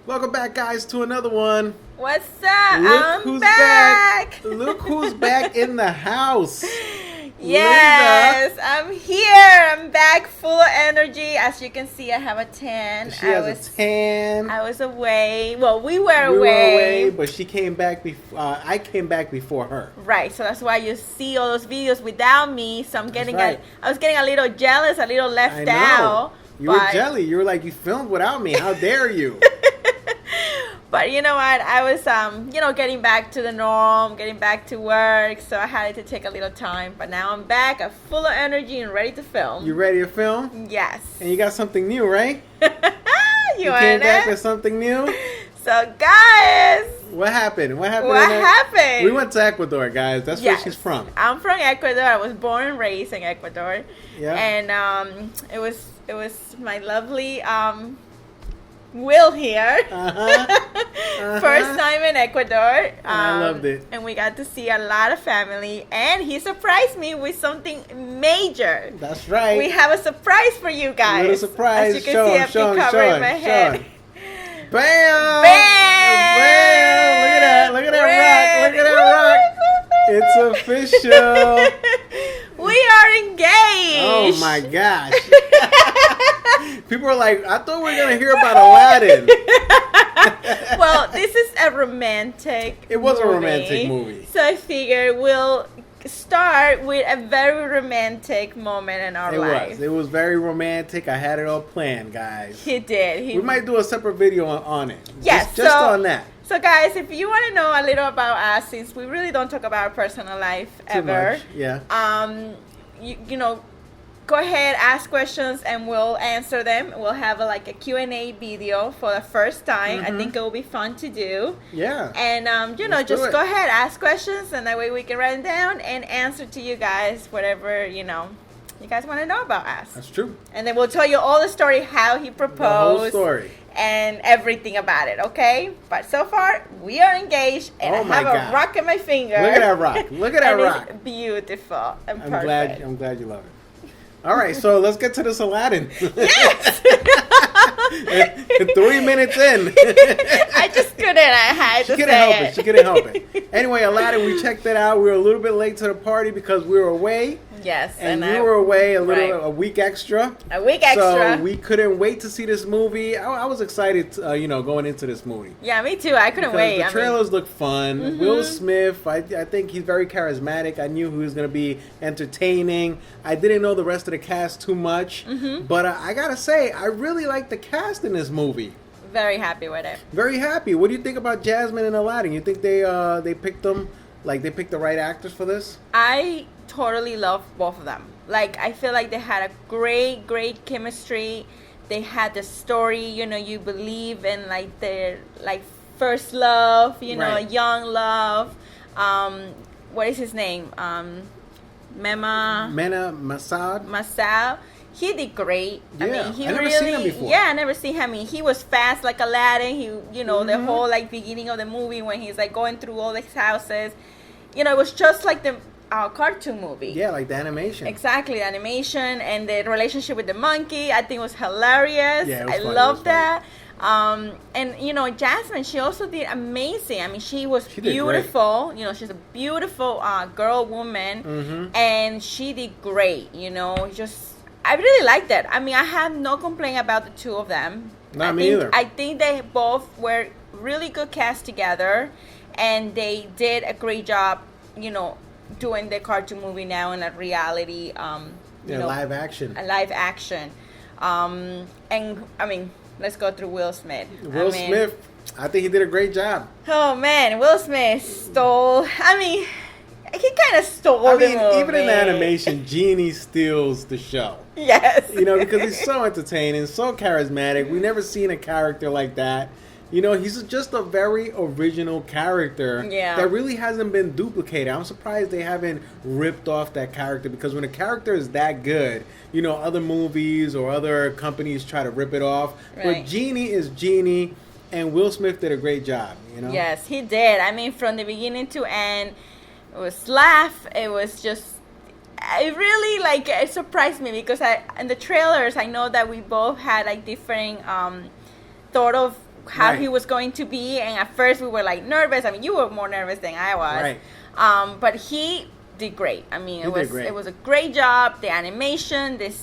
Welcome back, guys, to another one. What's up? Look I'm who's back. Look who's back in the house. Yes, Linda. I'm here. I'm back, full of energy. As you can see, I have a tan. She has a tan. I was away. Well, we were We were away. away, but she came back before. I came back before her. Right, so that's why you see all those videos without me. So I'm getting right. I was getting a little jealous, a little left out. You were jelly. You were like, you filmed without me. How dare you? But you know what? I was, getting back to the norm, getting back to work. So I had to take a little time. But now I'm back, I'm full of energy and ready to film. You ready to film? Yes. And you got something new, right? you came back with something new? So, guys. What happened? What happened? What happened? We went to Ecuador, guys. That's where she's from. I'm from Ecuador. I was born and raised in Ecuador. Yeah. And it was my lovely Will here. First time in Ecuador. I loved it. And we got to see a lot of family. And he surprised me with something major. That's right. We have a surprise for you guys. A little surprise. As you can see, I'm covering my head. Bam! Bam! Bam! Look at that rock. Look at that rock. It's official. We are engaged. Oh my gosh. People are like, I thought we were going to hear about Aladdin. Well, this is a romantic It was movie. a romantic movie. So I figured we'll start with a very romantic moment in our life. It was very romantic. I had it all planned, guys. He did. We might do a separate video on it. Yes. Just on that. So guys, if you want to know a little about us, since we really don't talk about our personal life Too ever. much. Yeah. Go ahead, ask questions, and we'll answer them. We'll have a Q&A video for the first time. I think it will be fun to do. Yeah. And, just go ahead, ask questions, and that way we can write them down and answer to you guys whatever, you guys want to know about us. That's true. And then we'll tell you all the story, how he proposed. The whole story. And everything about it, okay? But so far, we are engaged, and I have a rock in my finger. Look at that rock. Look at that rock. It's beautiful and perfect. I'm glad you love it. All right, so let's get to this Aladdin. Yes! 3 minutes in. I just couldn't. I had to say it. She couldn't help it. Anyway, Aladdin, we checked it out. We were a little bit late to the party because we were away. Yes. And you were away a week extra. A week extra. So we couldn't wait to see this movie. I was excited, going into this movie. Yeah, me too. I couldn't wait. The trailers look fun. Mm-hmm. Will Smith, I think he's very charismatic. I knew he was going to be entertaining. I didn't know the rest of the cast too much. Mm-hmm. But I got to say, I really like the cast in this movie. Very happy with it. Very happy. What do you think about Jasmine and Alladin? You think they picked them, they picked the right actors for this? I totally love both of them. I feel like they had a great chemistry. They had the story, you believe in their first love, young love. What is his name? Mena Masad. He did great. Yeah. I mean, he I never really seen him before. Yeah, I never seen him. I mean, he was fast like Aladdin. He the whole beginning of the movie when he's going through all these houses. It was just like the cartoon movie. Yeah, like the animation. Exactly, animation and the relationship with the monkey. I think was hilarious. Yeah, it was I funny. love that. And Jasmine, she also did amazing. I mean, she was beautiful. She's a beautiful woman, and she did great. I really liked that. I mean, I have no complaint about the two of them. Not me either. I think they both were really good cast together, and they did a great job. Doing the cartoon movie now in a reality. Live action. A live action. And I mean, let's go through Will Smith. Will Smith, I think he did a great job. Oh man, Will Smith stole. I mean, he kind of stole the movie. Even in the animation, Genie steals the show. Yes. Because he's so entertaining, so charismatic. We never seen a character like that. He's just a very original character that really hasn't been duplicated. I'm surprised they haven't ripped off that character, because when a character is that good, other movies or other companies try to rip it off. Right. But Genie is Genie, and Will Smith did a great job, Yes, he did. I mean, from the beginning to end, it was laugh. It was just... It really, it surprised me, because in the trailers, I know that we both had, different thought of how he was going to be, and at first we were like nervous. I mean, you were more nervous than I was. Right. But he did great. I mean, it was a great job. The animation, the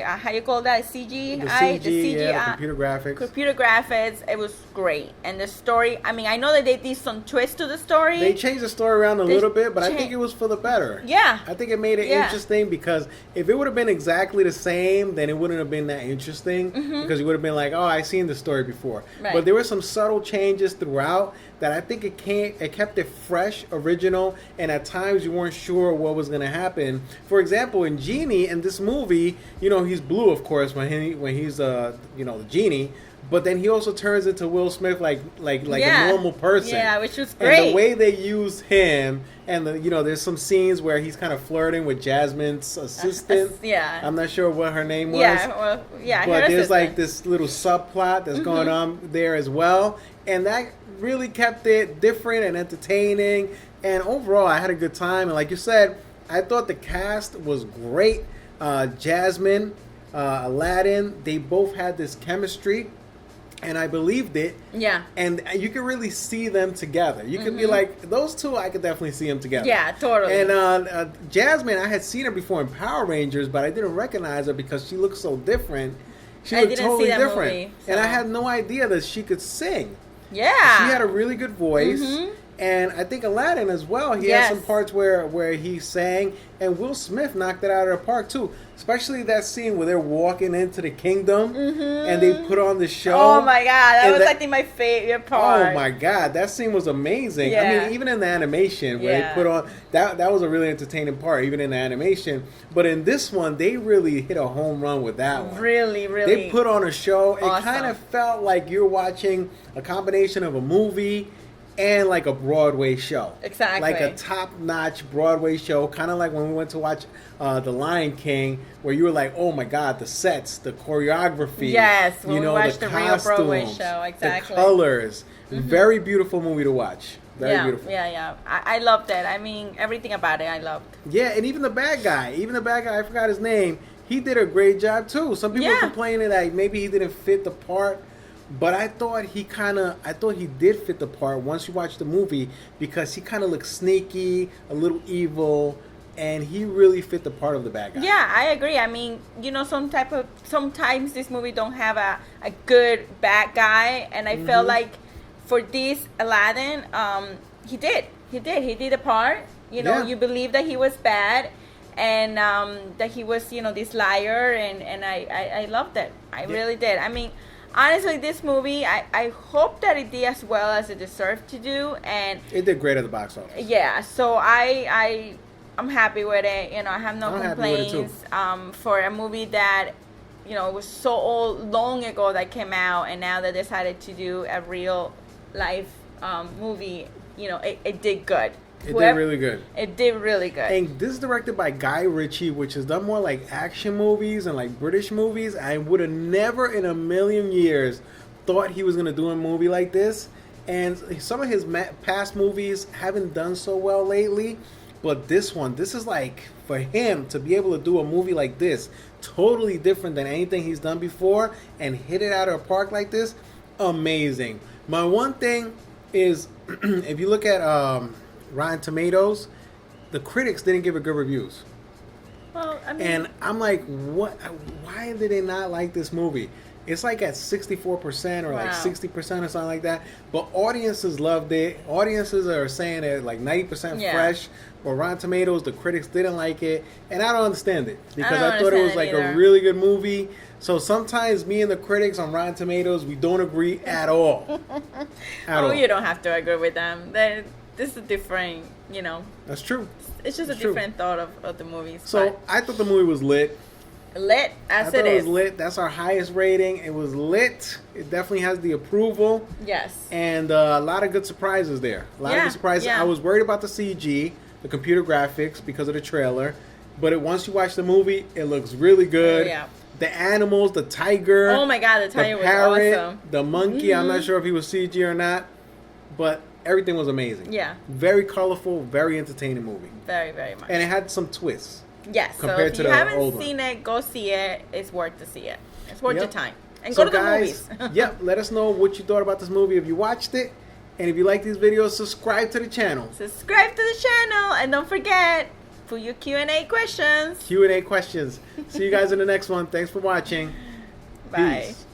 how you call that, CGI, the computer graphics. It was great, and the story. I mean, I know that they did some twist to the story. They changed the story around a little bit, but I think it was for the better. Yeah, I think it made it interesting, because if it would have been exactly the same, then it wouldn't have been that interesting, because you would have been like, oh, I've seen the story before. Right. But there were some subtle changes throughout that I think it kept it fresh, original, and at times you weren't sure what was going to happen. For example, in Genie, in this movie, you know, he's blue, of course, when he's the genie, but then he also turns into Will Smith like a normal person. Yeah, which was great. And the way they use him, and there's some scenes where he's kind of flirting with Jasmine's assistant. I'm not sure what her name was. But there's like this little subplot that's going on there as well, and that really kept it different and entertaining. And overall, I had a good time. And like you said, I thought the cast was great. Jasmine, Alladin, they both had this chemistry, and I believed it. Yeah. And you could really see them together. You could be like, those two, I could definitely see them together. Yeah, totally. And Jasmine, I had seen her before in Power Rangers, but I didn't recognize her because she looked so different. She looked totally different. Movie, so. And I had no idea that she could sing. Yeah. She had a really good voice. And I think Alladin as well. He had some parts where he sang, and Will Smith knocked it out of the park too. Especially that scene where they're walking into the kingdom and they put on the show. Oh my God, that was I think my favorite part. Oh my God, that scene was amazing. Yeah. I mean, even in the animation where they put on that was a really entertaining part, even in the animation. But in this one, they really hit a home run with that one. Really, really. They put on a show. Awesome. It kind of felt like you're watching a combination of a movie and like a Broadway show. Exactly. Like a top-notch Broadway show, kind of like when we went to watch The Lion King, where you were like, oh my God, the sets, the choreography. Yes, when we watched the real Broadway show, exactly. The colors. Very beautiful movie to watch. Very beautiful. Yeah. I loved it. I mean, everything about it I loved. Yeah, and even the bad guy, I forgot his name, he did a great job too. Some people complaining that maybe he didn't fit the part. But I thought he did fit the part once you watch the movie, because he kind of looked sneaky, a little evil, and he really fit the part of the bad guy. Yeah, I agree. I mean, sometimes this movie don't have a good bad guy, and I felt like for this Aladdin, he did the part. You believe that he was bad, and that he was this liar, and I loved it. I really did. I mean, honestly, this movie, I hope that it did as well as it deserved to do, and it did great at the box office. Yeah, so I'm happy with it. I have no complaints. For a movie that it was so long ago that came out, and now they decided to do a real life movie. It did good. It did really good. It did really good. And this is directed by Guy Ritchie, which has done more like action movies and like British movies. I would have never in a million years thought he was going to do a movie like this. And some of his past movies haven't done so well lately. But this is like, for him to be able to do a movie like this, totally different than anything he's done before, and hit it out of the park like this, amazing. My one thing is, if you look at Rotten Tomatoes, the critics didn't give it good reviews. Well, I mean, and I'm like, what? Why did they not like this movie? It's like at 64% or like 60% or something like that. But audiences loved it. Audiences are saying it like 90% fresh. But Rotten Tomatoes, the critics didn't like it. And I don't understand it. Because I thought it was like a really good movie. So sometimes me and the critics on Rotten Tomatoes, we don't agree at all. You don't have to agree with them. This is different, That's true. It's just different thought of the movies. So I thought the movie was lit. Lit as it is. It was lit. That's our highest rating. It was lit. It definitely has the approval. Yes. And a lot of good surprises there. A lot of good surprises. I was worried about the CG, the computer graphics, because of the trailer. But once you watch the movie, it looks really good. Yeah. The animals, the tiger. Oh my God, the tiger was awesome. The monkey. I'm not sure if he was CG or not. But everything was amazing. Yeah. Very colorful, very entertaining movie. Very, very much. And it had some twists. Yes. Compared so if you haven't seen it, go see it. It's worth to see it. It's worth your time. And go to the movies. Yep, let us know what you thought about this movie if you watched it. And if you like these videos, subscribe to the channel. Subscribe to the channel. And don't forget, put your Q&A questions. Q&A questions. See you guys in the next one. Thanks for watching. Bye. Peace.